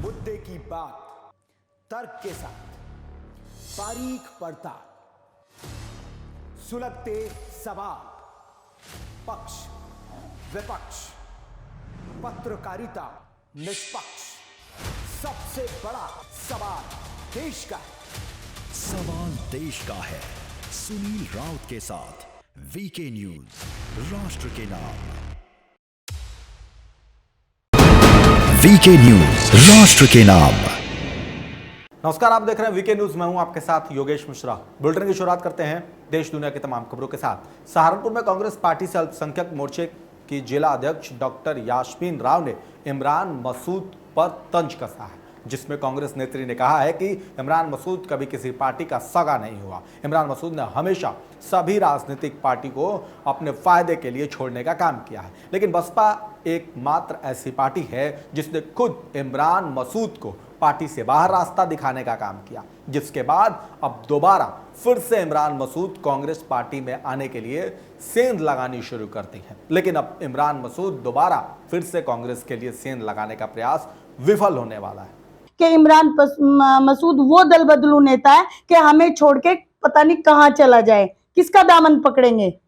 मुद्दे की बात तर्क के साथ, बारीक पड़ताल, सुलगते सवाल, पक्ष विपक्ष, पत्रकारिता निष्पक्ष। सबसे बड़ा सवाल देश का है। सवाल देश का है। सुनील राउत के साथ वीके न्यूज, राष्ट्र के नाम। वीके न्यूज, राष्ट्र के नाम। नमस्कार, आप देख रहे हैं वीके न्यूज। मैं हूं आपके साथ योगेश मिश्रा। बुलेटिन की शुरुआत करते हैं देश दुनिया की तमाम खबरों के साथ। सहारनपुर में कांग्रेस पार्टी से अल्पसंख्यक मोर्चे की जिला अध्यक्ष डॉक्टर यास्मीन राव ने इमरान मसूद पर तंज कसा है, जिसमें कांग्रेस नेत्री ने कहा है कि इमरान मसूद कभी किसी पार्टी का सगा नहीं हुआ। इमरान मसूद ने हमेशा सभी राजनीतिक पार्टी को अपने फायदे के लिए छोड़ने का काम किया है, लेकिन बसपा एकमात्र ऐसी पार्टी है जिसने खुद इमरान मसूद को पार्टी से बाहर रास्ता दिखाने का काम किया, जिसके बाद अब दोबारा फिर से इमरान मसूद कांग्रेस पार्टी में आने के लिए सेंध लगानी शुरू करती है। लेकिन अब इमरान मसूद दोबारा फिर से कांग्रेस के लिए सेंध लगाने का प्रयास विफल होने वाला है कि इमरान मसूद वो दल बदलू नेता है कि हमें छोड़ के पता नहीं कहां चला जाए, किसका दामन पकड़ेंगे।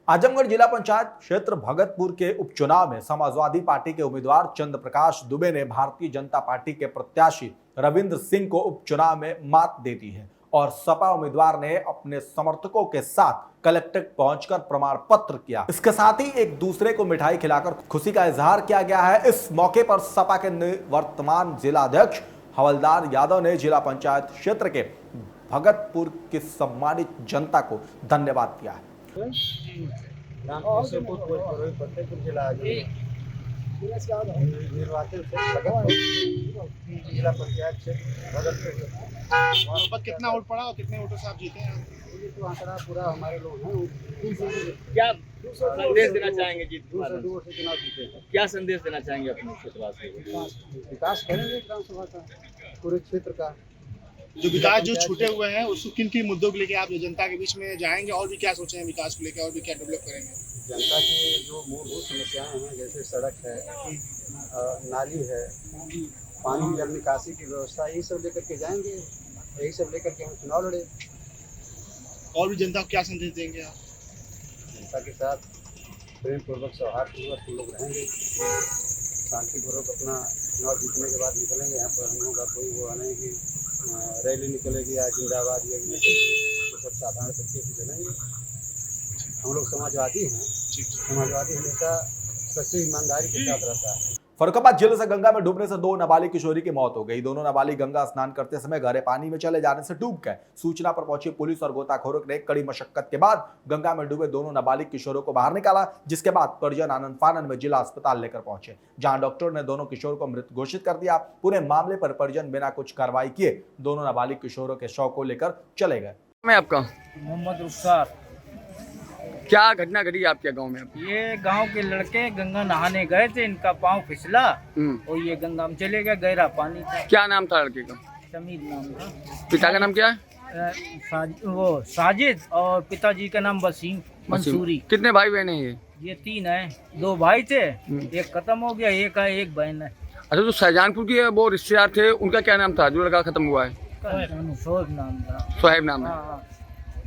आजमगढ़ जिला पंचायत क्षेत्र भगतपुर के उपचुनाव में समाजवादी पार्टी के उम्मीदवार चंद्र प्रकाश दुबे ने भारतीय जनता पार्टी के प्रत्याशी रविंद्र सिंह को उपचुनाव में मात दे दी है और सपा उम्मीदवार ने अपने समर्थकों के साथ कलेक्ट्रेट पहुंचकर प्रमाण पत्र किया। इसके साथ ही एक दूसरे को मिठाई खिलाकर खुशी का इजहार किया गया है। इस मौके पर सपा के निवर्तमान जिला अध्यक्ष हवलदार यादव ने जिला पंचायत क्षेत्र के भगतपुर की सम्मानित जनता को धन्यवाद दिया है। जिला पंचायत भगतपुर कितना वोट पड़ा और कितने वोटों से आप जीते हैं? तो आंकड़ा पूरा हमारे लोग हैं। क्या संदेश देना चाहेंगे? दूर से चुनाव जीते हैं। क्या संदेश देना चाहेंगे अपने क्षेत्रवासियों को? विकास करेंगे विधानसभा का, पूरे क्षेत्र का। जो विकास जो छूटे हुए हैं उसको किन किन मुद्दों को लेके आप जनता के बीच में जाएंगे और भी क्या सोचे हैं विकास को लेकर और भी क्या डेवलप करेंगे? जनता की जो मूलभूत समस्याएं हैं, जैसे सड़क है, नाली है, पानी जल निकासी की व्यवस्था, यही सब लेकर के जाएंगे। यही सब लेकर के हम चुनाव लड़े। और भी जनता को क्या संदेश देंगे आप? जनता के साथ प्रेम पूर्वक सौहार्द पूर्वक हम लोग रहेंगे, शांतिपूर्वक अपना चुनाव जीतने के बाद निकलेंगे। यहाँ पर हम लोगों का कोई वो नहीं कि रैली निकलेगी या जिंदाबाद या तो सब साधारण तरीके से चलेंगे। हम लोग समाजवादी हैं, समाजवादी हमेशा सच्ची ईमानदारी के साथ रहता है। फर्रुखाबाद जिले से गंगा में डूबने से 2 नाबालिग किशोरी की मौत हो गई। दोनों नाबालिग गंगा स्नान करते समय गहरे पानी में चले जाने से डूब गए। सूचना पर पहुंची पुलिस और गोताखोरों ने कड़ी मशक्कत के बाद गंगा में डूबे दोनों नाबालिग किशोरों को बाहर निकाला, जिसके बाद परिजन आनंद फानन में जिला अस्पताल लेकर पहुंचे, जहां डॉक्टर ने दोनों किशोर को मृत घोषित कर दिया। पूरे मामले पर परिजन बिना कुछ कार्रवाई किए दोनों नाबालिग किशोरों के शव को लेकर चले गए। मैं आपका मोहम्मद रुखसार। क्या घटना घटी आपके गांव में? ये गांव के लड़के गंगा नहाने गए थे, इनका पांव फिसला और ये गंगा में चले गए। गहरा पानी था। क्या नाम था लड़के का? समीर नाम था। पिता का नाम क्या है? वो साजिद और पिताजी का नाम वसीम मंसूरी। कितने भाई बहन हैं ये 3 हैं। 2 भाई थे, एक खत्म हो गया, एक बहन है। अच्छा, जो शाहजहानपुर के वो रिश्तेदार थे उनका क्या नाम था जो लड़का खत्म हुआ है? सोहेब नाम था। सोहेब नाम है।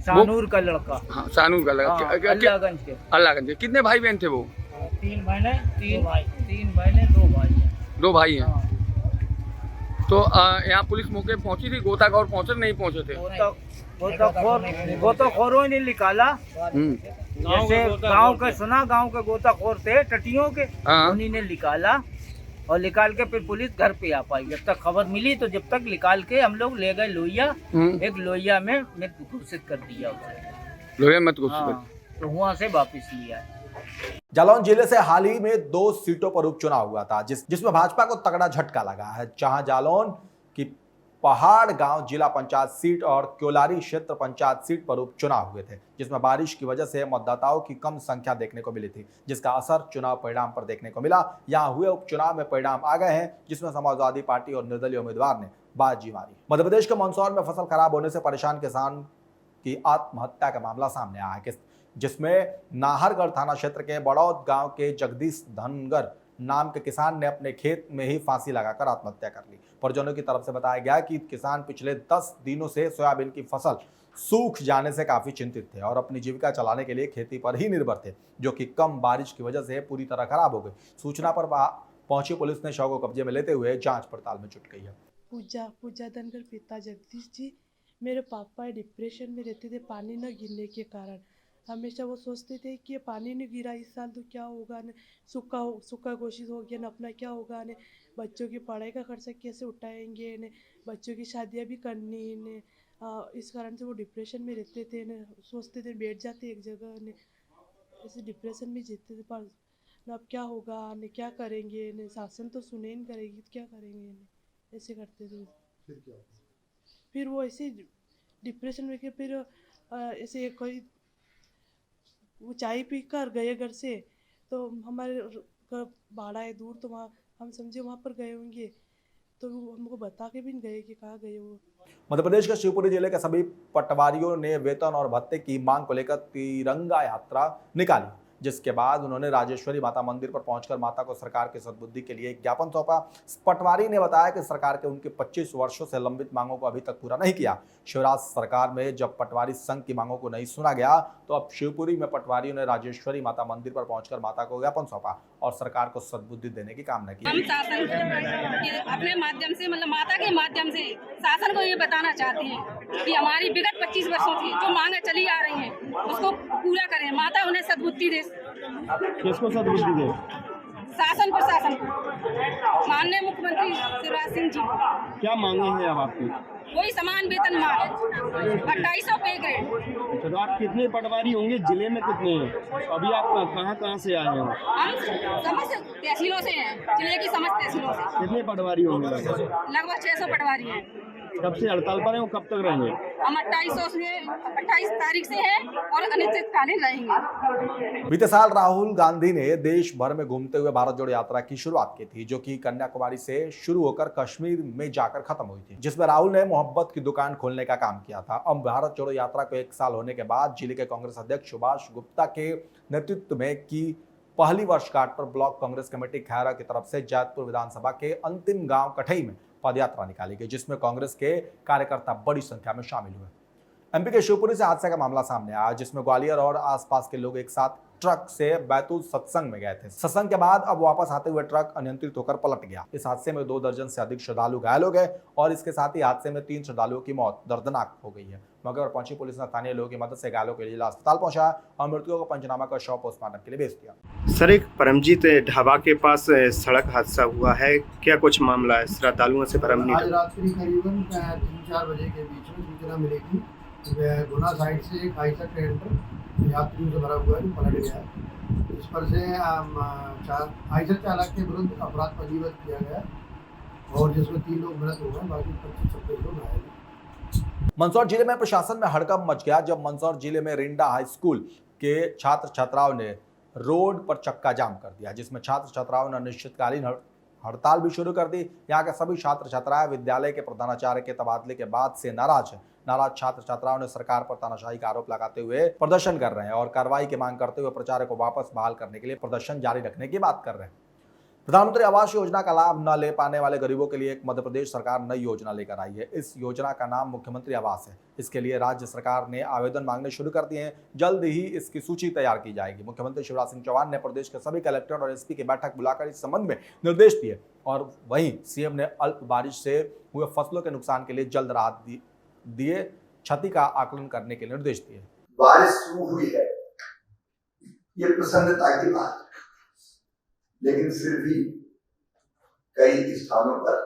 शानूर का लड़का। हाँ, शानूर का लड़का। अल्लाहगंज के। अल्लाहगंज के। कितने भाई बहन थे वो? 3 बहनें, 2 भाई हैं। 2 भाई हैं। तो यहाँ पुलिस मौके पे पहुंची थी, गोताखोर पहुंचे नहीं पहुंचे थे? गोताखोरों ने निकाला। जैसे गांव के सुना, गांव के गोताखोर थे टटियों के, उन्हीं ने निकाला और निकाल के फिर पुलिस घर पे आ पाई। जब तक खबर मिली तो जब तक निकाल के हम लोग ले गए लोहिया। एक लोहिया में मृत घोषित कर दिया उसे। लोहिया मृत घोषित। तो वहाँ से वापस लिया। जालौन जिले से हाल ही में 2 सीटों पर उपचुनाव हुआ था, जिसमें भाजपा को तगड़ा झटका लगा है। जहां जालौन की पहाड़ गांव जिला पंचायत सीट और क्योलारी क्षेत्र पंचायत सीट पर उपचुनाव हुए थे, जिसमें बारिश की वजह से मतदाताओं की कम संख्या देखने को मिली थी, जिसका असर चुनाव परिणाम पर देखने को मिला। यहां हुए उपचुनाव में परिणाम आ गए हैं, जिसमें समाजवादी पार्टी और निर्दलीय उम्मीदवार ने बाजी मारी। मध्य प्रदेश के मंदसौर में फसल खराब होने से परेशान किसान की आत्महत्या का मामला सामने आया है, जिसमें नाहरगढ़ थाना क्षेत्र के बड़ौद गांव के जगदीश धनगर नाम के किसान ने अपने खेत में ही फांसी लगाकर आत्महत्या कर ली। परिजनों की तरफ से बताया गया कि किसान पिछले 10 दिनों से सोयाबीन की फसल सूख जाने से काफी चिंतित थे और अपनी जीविका चलाने के लिए खेती पर ही निर्भर थे, जो कि कम बारिश की वजह से पूरी तरह खराब हो गई। सूचना पर पहुंची पुलिस ने शव को कब्जे में लेते हुए जांच पड़ताल में जुट गई है। पूजा धनगर पिता जगदीश जी, मेरे पापा डिप्रेशन में रहते थे पानी न गिरने के कारण। हमेशा वो सोचते थे कि पानी नहीं गिरा इस साल तो क्या होगा न, सूखा घोषित हो गया न, अपना क्या होगा न, बच्चों की पढ़ाई का खर्चा कैसे उठाएंगे न, बच्चों की शादियां भी करनी न, इस कारण से वो डिप्रेशन में रहते थे न, सोचते थे बैठ जाते एक जगह न, ऐसे डिप्रेशन में जीते थे। पर न अब क्या होगा न, क्या करेंगे न, शासन तो सुने ही नहीं करेगी तो क्या करेंगे न, ऐसे करते थे। फिर वो ऐसे डिप्रेशन में के फिर ऐसे कोई वो चाय पी कर गए घर से, तो हमारे घर भाड़ा है दूर, तो वहाँ हम समझे वहाँ पर गए होंगे, तो वो हमको बता के भी नहीं गए कि कहाँ गए वो। मध्य प्रदेश के शिवपुरी जिले के सभी पटवारियों ने वेतन और भत्ते की मांग को लेकर तिरंगा यात्रा निकाली, जिसके बाद उन्होंने राजेश्वरी माता मंदिर पर पहुंचकर माता को सरकार की सद्बुद्धि के लिए एक ज्ञापन सौंपा। पटवारी ने बताया कि सरकार के उनके 25 वर्षों से लंबित मांगों को अभी तक पूरा नहीं किया। शिवराज सरकार में जब पटवारी संघ की मांगों को नहीं सुना गया, तो अब शिवपुरी में पटवारियों ने राजेश्वरी माता मंदिर पर पहुंचकर माता को ज्ञापन सौंपा और सरकार को सद्बुद्धि देने की कामना की। हम शासन के अपने माध्यम से, मतलब माता के माध्यम से शासन को ये बताना चाहते हैं कि हमारी विगत 25 वर्षों से जो मांगे चली आ रही हैं उसको पूरा करें। माता उन्हें सद्बुद्धि दे। किसको सद्बुद्धि दे? शासन प्रशासन को, माननीय मुख्यमंत्री शिवराज सिंह जी। क्या मांगे हैं अब आपकी? वही समान वेतन मांग, 2800 पे ग्रेड। तो आप कितने पटवारी होंगे? जिले में कितने हैं? अभी आप कहाँ से आए हैं? हम समस्त तहसीलों से हैं, जिले की समस्त तहसीलों से। कितने पटवारी होंगे? लगभग 600 पटवारी हैं। कब से हड़ताल पर हैं? कब तक रहेंगे? हम 28 तारीख से हैं और अनिश्चितकालीन रहेंगे। बीते साल राहुल गांधी ने देश भर में घूमते हुए भारत जोड़ो यात्रा की शुरुआत की थी, जो कि कन्याकुमारी से शुरू होकर कश्मीर में जाकर खत्म हुई थी, जिसमें राहुल ने मोहब्बत की दुकान खोलने का काम किया था। अब भारत जोड़ो यात्रा को 1 साल होने के बाद जिले के कांग्रेस अध्यक्ष सुभाष गुप्ता के नेतृत्व में की पहली वर्षगांठ पर ब्लॉक कांग्रेस कमेटी खैरा की तरफ से जैतपुर विधानसभा के अंतिम गांव कठई में पदयात्रा निकाली गई, जिसमें कांग्रेस के कार्यकर्ता बड़ी संख्या में शामिल हुए। एमपी के शिवपुरी से हादसे का मामला सामने आया, जिसमें ग्वालियर और आसपास के लोग एक साथ ट्रक से बैतूल सत्संग में गए थे। सत्संग के बाद अब वापस आते हुए ट्रक अनियंत्रित होकर पलट गया। इस हादसे में 2 दर्जन से अधिक श्रद्धालु घायल हो गए और इसके साथ ही हादसे में 3 श्रद्धालुओं की मौत दर्दनाक हो गई है। मौके पर पहुंची पुलिस ने स्थानीय लोगों की मदद से घायलों के लिए जिला अस्पताल पहुंचा और मृतकों को पंचनामा कर शव पोस्टमार्टम के लिए भेज दिया। सर, एक परमजीत ढाबा के पास सड़क हादसा हुआ है, क्या कुछ मामला है? श्रद्धालुओं से आज रात्रि करीबन 3-4 बजे के बीच में सूचना मिली थी गुना साइड से एक आइसर टेंडर यात्रियों से भरा हुआ है जो पलट गया है। इस पर से आइसर चालक के विरुद्ध अपराध पंजीबद्ध किया गया और जिसमें 3 लोग मृत हुए हैं, बाकी 25-26 लोग घायल हैं। मंदसौर जिले में प्रशासन में हड़कंप मच गया जब मंदसौर जिले में रिंडा हाई स्कूल के छात्र छात्राओं ने रोड पर चक्का जाम कर दिया, जिसमें छात्र छात्राओं ने अनिश्चितकालीन हड़ताल भी शुरू कर दी। यहाँ के सभी छात्र छात्राएं विद्यालय के प्रधानाचार्य के तबादले के बाद से नाराज हैं। नाराज छात्र छात्राओं ने सरकार पर तानाशाही का आरोप लगाते हुए प्रदर्शन कर रहे हैं और कार्रवाई की मांग करते हुए प्राचार्य को वापस बहाल करने के लिए प्रदर्शन जारी रखने की बात कर रहे हैं। प्रधानमंत्री आवास योजना का लाभ न ले पाने वाले गरीबों के लिए एक मध्य प्रदेश सरकार नई योजना लेकर आई है। इस योजना का नाम मुख्यमंत्री आवास है। इसके लिए राज्य सरकार ने आवेदन मांगने शुरू कर दिए हैं। जल्द ही इसकी सूची तैयार की जाएगी। मुख्यमंत्री शिवराज सिंह चौहान ने प्रदेश के सभी कलेक्टर और एसपी की बैठक बुलाकर इस संबंध में निर्देश दिए और वहीं सीएम ने अल्प बारिश से हुए फसलों के नुकसान के लिए जल्द राहत दिए, क्षति का आकलन करने के निर्देश दिए। बारिश शुरू हुई है, ये प्रसन्नता की बात है, लेकिन फिर भी कई स्थानों पर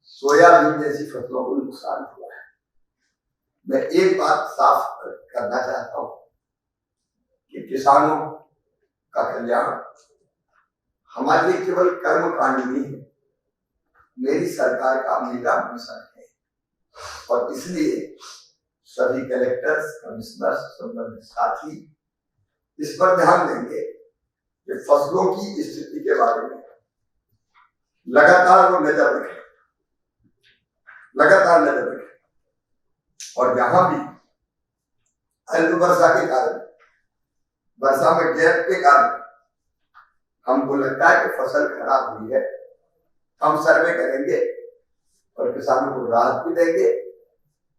सोयाबीन जैसी फसलों को नुकसान हुआ है। मैं एक बात साफ करना चाहता हूं कि किसानों का कल्याण हमारे लिए केवल कर्मकांड नहीं है, मेरी सरकार का मेगा मिशन है और इसलिए सभी कलेक्टर्स, कमिश्नर्स, संबंधित साथी इस पर ध्यान देंगे कि फसलों की स्थिति के बारे में लगातार वो नजर रखें और जहां भी अल्प वर्षा के कारण, वर्षा में गैप के कारण हमको लगता है कि फसल खराब हुई है, हम सर्वे करेंगे और किसानों को राहत भी देंगे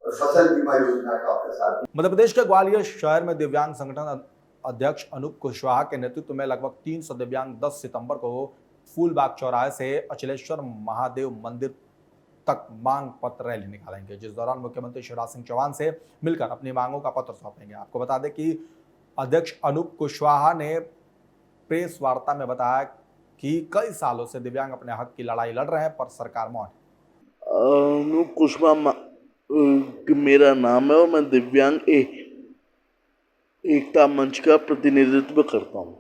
और फसल बीमा योजना का प्रसार। मध्य प्रदेश के ग्वालियर शहर में दिव्यांग संगठन अध्यक्ष अनूप कुशवाहा के नेतृत्व में लगभग 300 दिव्यांग 10 सितंबर को फूलबाग चौराहे से अचलेश्वर महादेव मंदिर तक मांग पत्र रैली निकालेंगे, जिस दौरान मुख्यमंत्री शिवराज सिंह चौहान से मिलकर अपनी मांगों का पत्र सौंपेंगे। आपको बता दें कि अध्यक्ष अनूप कुशवाहा ने प्रेस वार्ता में बताया कि कई सालों से दिव्यांग अपने हक की लड़ाई लड़ रहे हैं, पर सरकार मौन है। अनूप कुशवाहा मेरा नाम है और मैं दिव्यांग एकता मंच का प्रतिनिधित्व करता हूँ।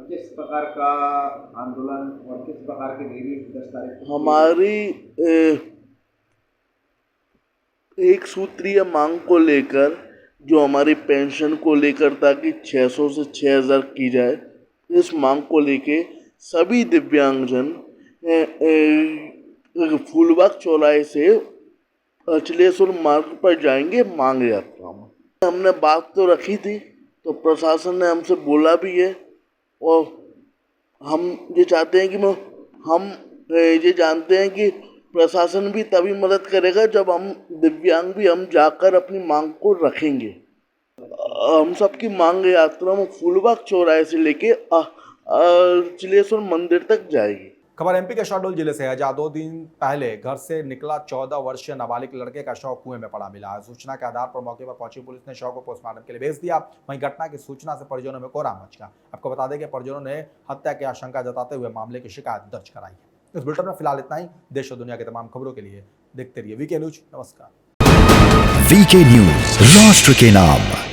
किस प्रकार का आंदोलन और किस प्रकार की रैली 10 तारीख को? हमारी एक सूत्रीय मांग को लेकर, जो हमारी पेंशन को लेकर ताकि 600 से 6000 की जाए, इस मांग को लेके सभी दिव्यांगजन फूलबाग चौराहे से अचलेश्वर मार्ग पर जाएंगे मांग यात्रा में। हमने बात तो रखी थी, तो प्रशासन ने हमसे बोला भी है और हम ये चाहते हैं कि हम ये जानते हैं कि प्रशासन भी तभी मदद करेगा जब हम दिव्यांग भी हम जाकर अपनी मांग को रखेंगे। हम सबकी मांग यात्रा में फूलबाग चौराहे से लेके अचलेश्वर मंदिर तक जाएगी। खबर एमपी के शहडोल जिले से है, जहां 2 दिन पहले घर से निकला 14 वर्षीय नाबालिग लड़के का शव कुएं में पड़ा मिला है। सूचना के आधार पर मौके पर पहुंची पुलिस ने शव को पोस्टमार्टम के लिए भेज दिया। वहीं घटना की सूचना से परिजनों में कोहराम मच गया। आपको बता दें कि परिजनों ने हत्या की आशंका जताते हुए मामले की शिकायत दर्ज कराई है। इस बुलेटिन में फिलहाल इतना ही। देश और दुनिया की तमाम खबरों के लिए देखते रहिए वीके न्यूज। नमस्कार। वीके न्यूज, राष्ट्र के नाम।